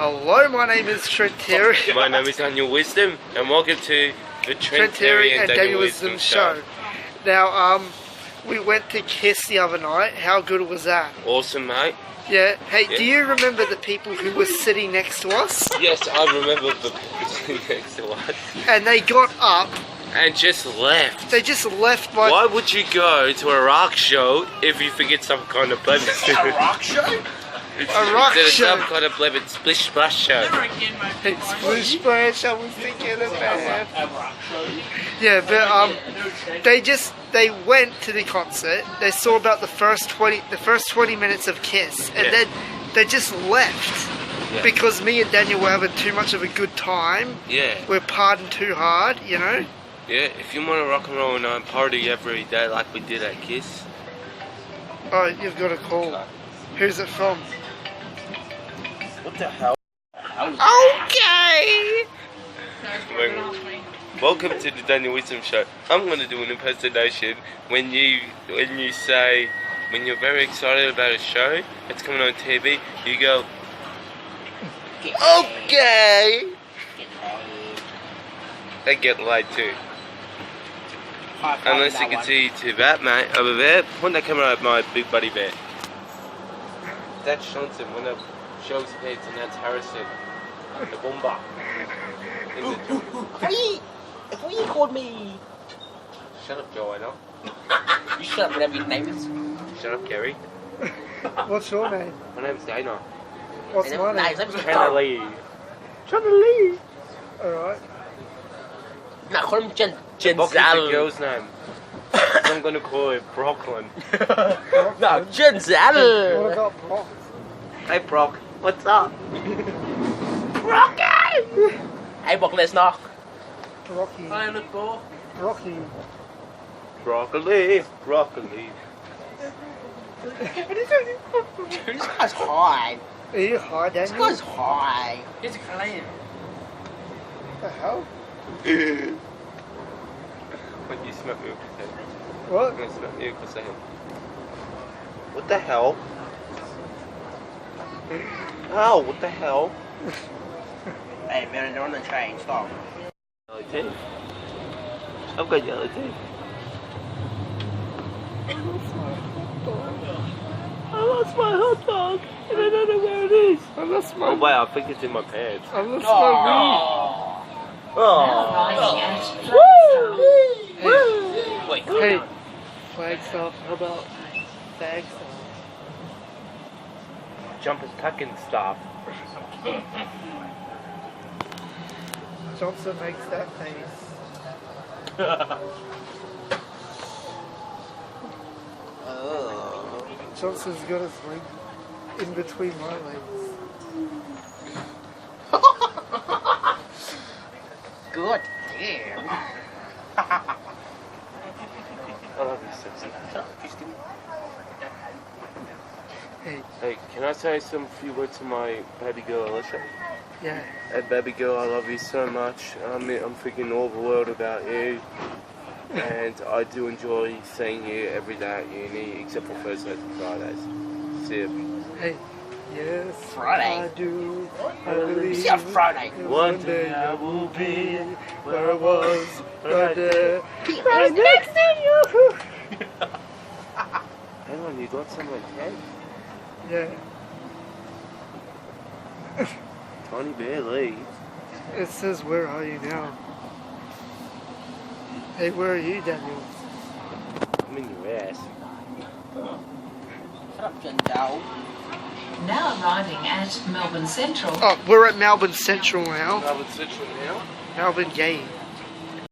Hello, my name is Trent Terry. My name is Daniel Wisdom, and welcome to the Trent Terry and Daniel Wisdom show. Now, we went to Kiss the other night. How good was that? Awesome, mate. Yeah. Hey, do you remember the people who were sitting next to us? Yes, I remember the person next to us. And they got up. And just left. They just left my... Why would you go to a rock show if you forget some kind of pleasant? A rock show? A rock There's show. some kind of pleasant splish splash show. Hey, splish splash, I was thinking of that. A rock show? Yeah, but they went to the concert. They saw about the first 20 minutes of Kiss, and then they just left because me and Daniel were having too much of a good time. Yeah. We're partying too hard, you know. Yeah, if you want to rock and roll and party every day like we did at Kiss. Oh, you've got a call. Who's it from? What the hell? Okay. Welcome to the Daniel Wisdom show. I'm going to do an impersonation when you say, when you're very excited about a show that's coming on TV, you go, okay. They get laid too. Unless you can see to that mate over there. Point that camera at my big buddy bear. That's Johnson, one of show's heads, and that's Harrison, the bomber. Who you called me? Shut up, Joanna. You shut up, whatever your name is. Shut up, Kerry. What's your name? My name's Dana. What's my name? Trying to leave. Trying to leave. Alright. No, call him What's the Jenzal. girl's name? I'm gonna call it Brooklyn. No, Jenzal. What about Brock? Hey, Brock. What's up? Rocky! Hey, Brock Lesnar. Rocky. Hi, look, go. Rocky. Broccoli. Broccoli. This guy's high. Are you high, This Daniel? guy's high. He's a client. What the hell? When you smack me with the head. What? I'm gonna smack you across the head. What the hell? Oh, what the hell? Hey, man, they're on the train. Stop. Yellow teeth. I've got yellow teeth. I lost my hot dog, and I don't know where it is. I lost my... Oh wait, I think it's in my pants. I lost my Wait, weed. Hey, Flagstaff, how about Flagstaff? Jumpers tucking stuff. Johnson makes that face. Johnson's got his leg in between my legs. Good. Damn. I love you, sexy. Hey, Hey, can I say some few words to my baby girl, Alicia? yeah. Hey, baby girl, I love you so much. I'm thinking all the world about you. And I do enjoy seeing you every day at uni, except for Thursdays and Fridays. See you. Hey, yes, Friday. I do. I believe See you on Friday. One day I will be where I was, right there, right next to you. Hang on, you got someone head? Yeah, Tiny Bear Lee. it says, where are you now? Hey, where are you, Daniel? I'm in your ass. Shut up, Jenzal. Now arriving at Melbourne Central. Oh, we're at Melbourne Central now. Melbourne Central now. Melbourne, yay.